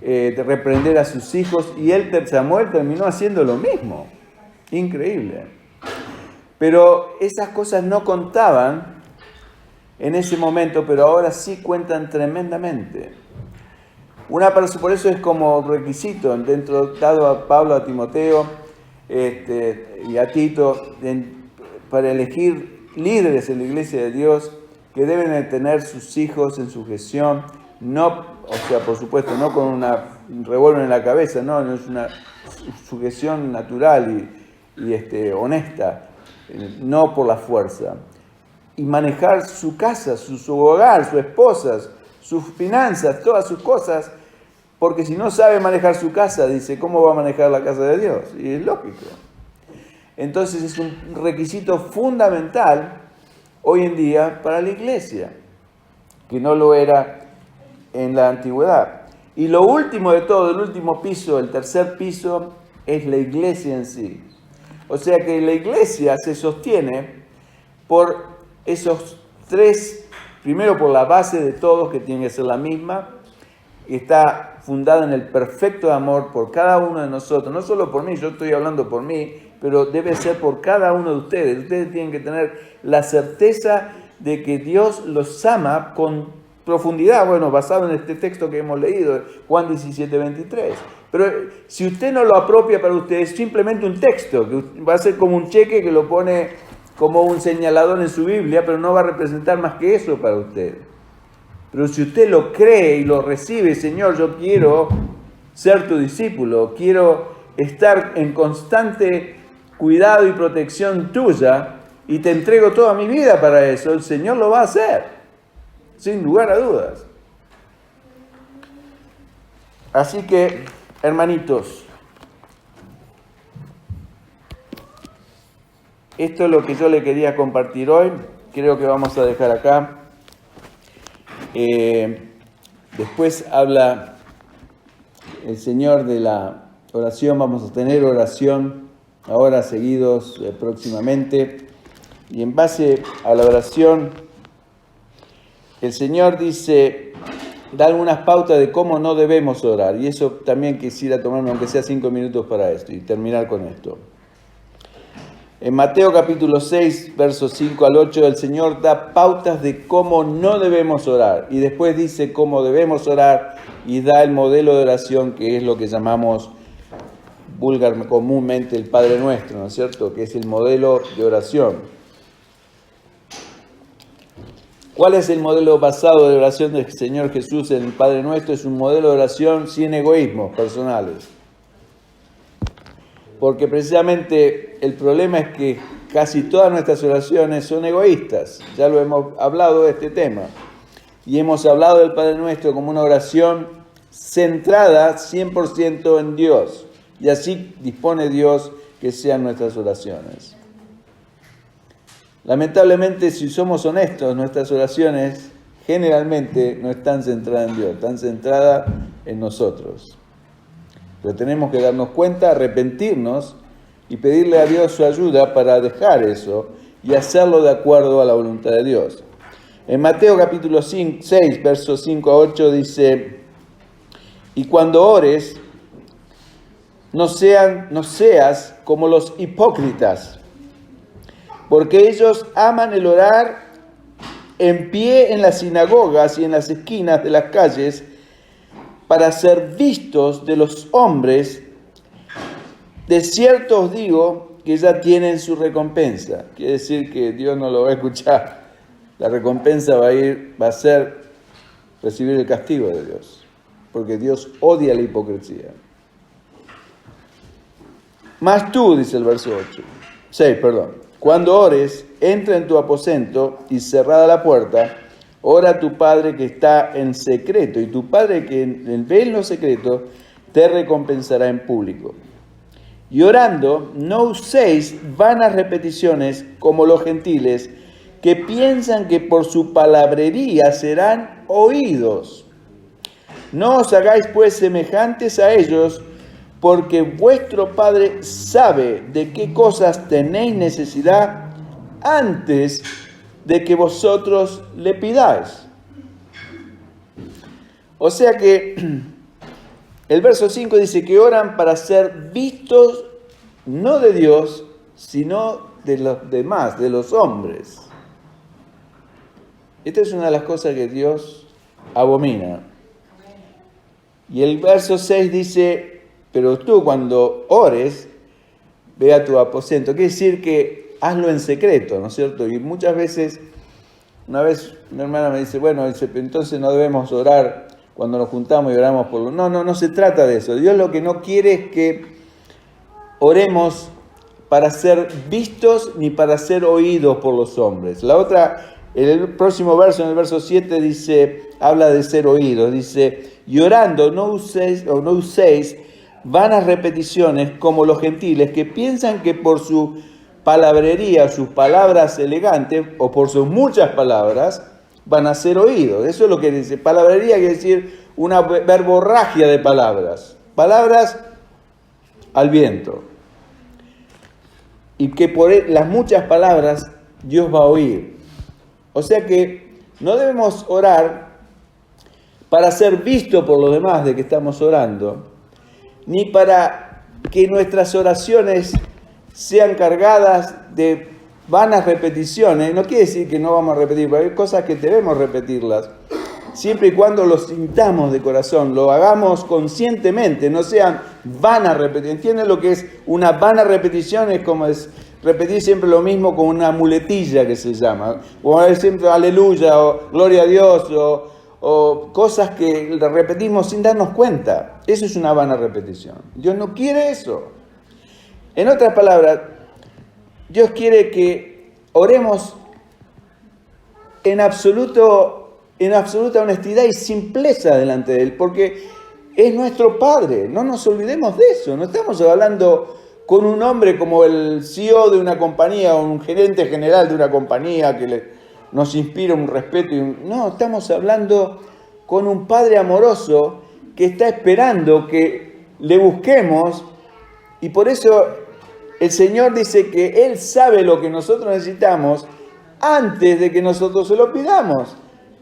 Speaker 1: reprender a sus hijos, y Samuel terminó haciendo lo mismo. Increíble. Pero esas cosas no contaban en ese momento, pero ahora sí cuentan tremendamente. Por eso es como requisito dado a Pablo, a Timoteo y a Tito, para elegir líderes en la iglesia de Dios, que deben de tener sus hijos en sujeción, por supuesto, no con un revólver en la cabeza, no es una sujeción natural y honesta, no por la fuerza. Y manejar su casa, su hogar, su esposa, sus finanzas, todas sus cosas, porque si no sabe manejar su casa, dice, ¿cómo va a manejar la casa de Dios? Y es lógico. Entonces es un requisito fundamental hoy en día para la iglesia, que no lo era en la antigüedad. Y lo último de todo, el último piso, el tercer piso, es la iglesia en sí. O sea que la iglesia se sostiene por esos tres, primero por la base de todos, que tiene que ser la misma, y está fundada en el perfecto amor por cada uno de nosotros, no solo por mí, yo estoy hablando por mí, pero debe ser por cada uno de ustedes. Ustedes tienen que tener la certeza de que Dios los ama con profundidad, bueno, basado en este texto que hemos leído, Juan 17:23. Pero si usted no lo apropia para usted, es simplemente un texto, que va a ser como un cheque que lo pone como un señalador en su Biblia, pero no va a representar más que eso para usted. Pero si usted lo cree y lo recibe, Señor, yo quiero ser tu discípulo, quiero estar en constante cuidado y protección tuya, y te entrego toda mi vida para eso, el Señor lo va a hacer, sin lugar a dudas. Así que, hermanitos, esto es lo que yo le quería compartir hoy. Creo que vamos a dejar acá. Después habla el Señor de la oración. Vamos a tener oración ahora seguidos próximamente. Y en base a la oración, el Señor dice, da algunas pautas de cómo no debemos orar. Y eso también quisiera tomarme, aunque sea 5 minutos para esto, y terminar con esto. En Mateo capítulo 6, versos 5 al 8, el Señor da pautas de cómo no debemos orar. Y después dice cómo debemos orar y da el modelo de oración, que es lo que llamamos comúnmente el Padre Nuestro, ¿no es cierto? Que es el modelo de oración. ¿Cuál es el modelo basado de oración del Señor Jesús en el Padre Nuestro? Es un modelo de oración sin egoísmos personales. Porque precisamente el problema es que casi todas nuestras oraciones son egoístas. Ya lo hemos hablado de este tema. Y hemos hablado del Padre Nuestro como una oración centrada 100% en Dios. Y así dispone Dios que sean nuestras oraciones. Lamentablemente, si somos honestos, nuestras oraciones generalmente no están centradas en Dios, están centradas en nosotros. Pero tenemos que darnos cuenta, arrepentirnos y pedirle a Dios su ayuda para dejar eso y hacerlo de acuerdo a la voluntad de Dios. En Mateo capítulo 6, versos 5 a 8 dice, y cuando ores, no seas como los hipócritas, porque ellos aman el orar en pie en las sinagogas y en las esquinas de las calles, para ser vistos de los hombres. De cierto os digo que ya tienen su recompensa. Quiere decir que Dios no lo va a escuchar. La recompensa va a ser recibir el castigo de Dios, porque Dios odia la hipocresía. Mas tú, dice el verso 6, cuando ores, entra en tu aposento y cerrada la puerta, ora a tu Padre que está en secreto, y tu Padre que ve en lo secreto te recompensará en público. Y orando, no uséis vanas repeticiones como los gentiles, que piensan que por su palabrería serán oídos. No os hagáis pues semejantes a ellos, porque vuestro Padre sabe de qué cosas tenéis necesidad antes de que vosotros le pidáis. O sea que el verso 5 dice que oran para ser vistos no de Dios, sino de los demás, de los hombres. Esta es una de las cosas que Dios abomina. Y el verso 6 dice, pero tú cuando ores, ve a tu aposento. Quiere decir que hazlo en secreto, ¿no es cierto? Y muchas veces, una vez mi hermana me dice, bueno, entonces no debemos orar cuando nos juntamos y oramos por los... No se trata de eso. Dios lo que no quiere es que oremos para ser vistos ni para ser oídos por los hombres. El próximo verso, en el verso 7, habla de ser oídos. Dice, y orando no uséis vanas repeticiones como los gentiles, que piensan que por su palabrería, sus palabras elegantes, o por sus muchas palabras, van a ser oídos. Eso es lo que dice. Palabrería quiere decir una verborragia de palabras. Palabras al viento. Y que por las muchas palabras Dios va a oír. O sea que no debemos orar para ser visto por los demás de que estamos orando, ni para que nuestras oraciones sean cargadas de vanas repeticiones. No quiere decir que no vamos a repetir, pero hay cosas que debemos repetirlas, siempre y cuando lo sintamos de corazón, lo hagamos conscientemente, no sean vanas repeticiones. ¿Entienden lo que es una vana repetición? Es como repetir siempre lo mismo con una muletilla que se llama, o decir siempre aleluya, o gloria a Dios, o cosas que repetimos sin darnos cuenta. Eso es una vana repetición. Dios no quiere eso. En otras palabras, Dios quiere que oremos en absoluta honestidad y simpleza delante de Él, porque es nuestro Padre. No nos olvidemos de eso. No estamos hablando con un hombre como el CEO de una compañía o un gerente general de una compañía que nos inspira un respeto. No, estamos hablando con un Padre amoroso que está esperando que le busquemos, y por eso el Señor dice que Él sabe lo que nosotros necesitamos antes de que nosotros se lo pidamos.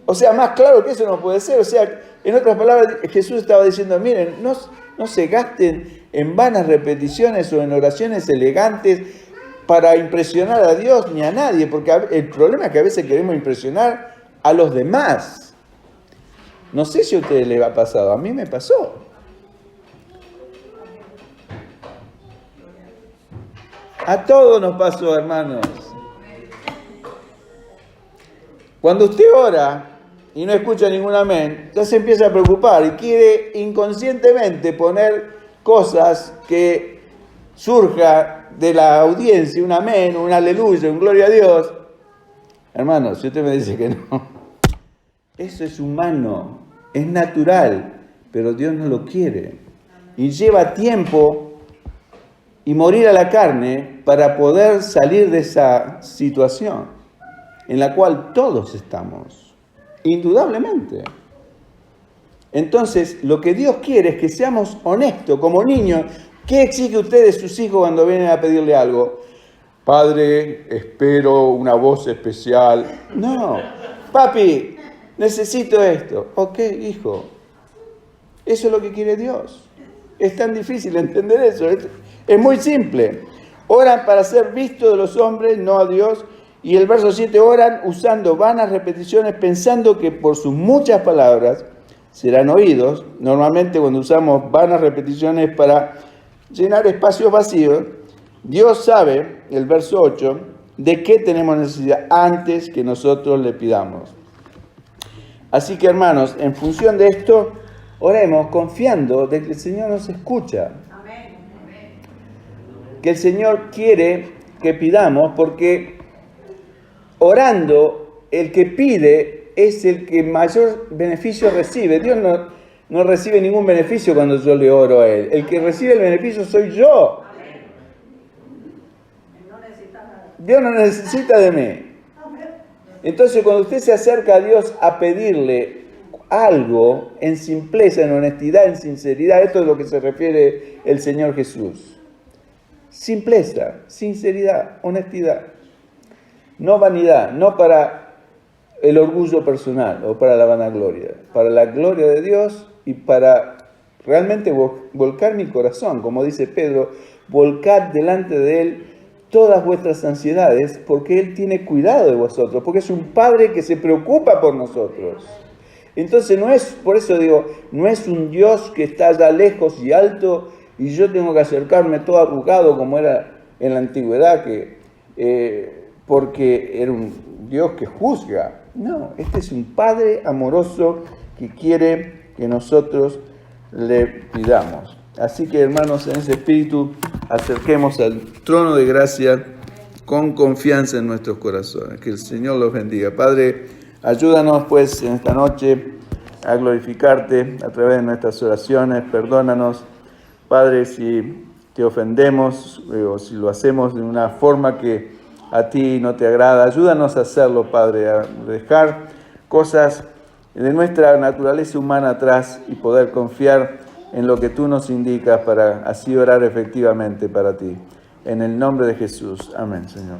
Speaker 1: O sea, más claro que eso no puede ser. O sea, en otras palabras, Jesús estaba diciendo, miren, no se gasten en vanas repeticiones o en oraciones elegantes para impresionar a Dios ni a nadie, porque el problema es que a veces queremos impresionar a los demás. No sé si a ustedes les ha pasado, a mí me pasó. A todos nos pasó, hermanos. Cuando usted ora y no escucha ningún amén, entonces empieza a preocupar y quiere inconscientemente poner cosas que surja de la audiencia, un amén, un aleluya, un gloria a Dios. Hermanos, si usted me dice que no, eso es humano, es natural, pero Dios no lo quiere. Y lleva tiempo y morir a la carne para poder salir de esa situación en la cual todos estamos, indudablemente. Entonces, lo que Dios quiere es que seamos honestos, como niños. ¿Qué exige usted de sus hijos cuando vienen a pedirle algo? Padre, espero una voz especial. No, papi, necesito esto. Ok, hijo, eso es lo que quiere Dios. Es tan difícil entender eso. Es muy simple. Oran para ser vistos de los hombres, no a Dios. Y el verso 7, oran usando vanas repeticiones, pensando que por sus muchas palabras serán oídos. Normalmente cuando usamos vanas repeticiones para llenar espacios vacíos, Dios sabe, el verso 8, de qué tenemos necesidad antes que nosotros le pidamos. Así que, hermanos, en función de esto, oremos confiando de que el Señor nos escucha. Que el Señor quiere que pidamos, porque orando, el que pide es el que mayor beneficio recibe. Dios no recibe ningún beneficio cuando yo le oro a Él. El que recibe el beneficio soy yo. Dios no necesita de mí. Entonces, cuando usted se acerca a Dios a pedirle algo en simpleza, en honestidad, en sinceridad, esto es lo que se refiere el Señor Jesús. Simpleza, sinceridad, honestidad. No vanidad, no para el orgullo personal o para la vanagloria, para la gloria de Dios y para realmente volcar mi corazón, como dice Pedro, volcad delante de Él todas vuestras ansiedades, porque Él tiene cuidado de vosotros, porque es un Padre que se preocupa por nosotros. Entonces por eso digo, no es un Dios que está allá lejos y alto y yo tengo que acercarme todo arrugado como era en la antigüedad, porque era un Dios que juzga. No, este es un Padre amoroso que quiere que nosotros le pidamos. Así que, hermanos, en ese espíritu, acerquemos al trono de gracia con confianza en nuestros corazones. Que el Señor los bendiga. Padre, ayúdanos pues en esta noche a glorificarte a través de nuestras oraciones. Perdónanos, Padre, si te ofendemos o si lo hacemos de una forma que a ti no te agrada. Ayúdanos a hacerlo, Padre, a dejar cosas de nuestra naturaleza humana atrás y poder confiar en lo que tú nos indicas para así orar efectivamente para ti. En el nombre de Jesús. Amén, Señor.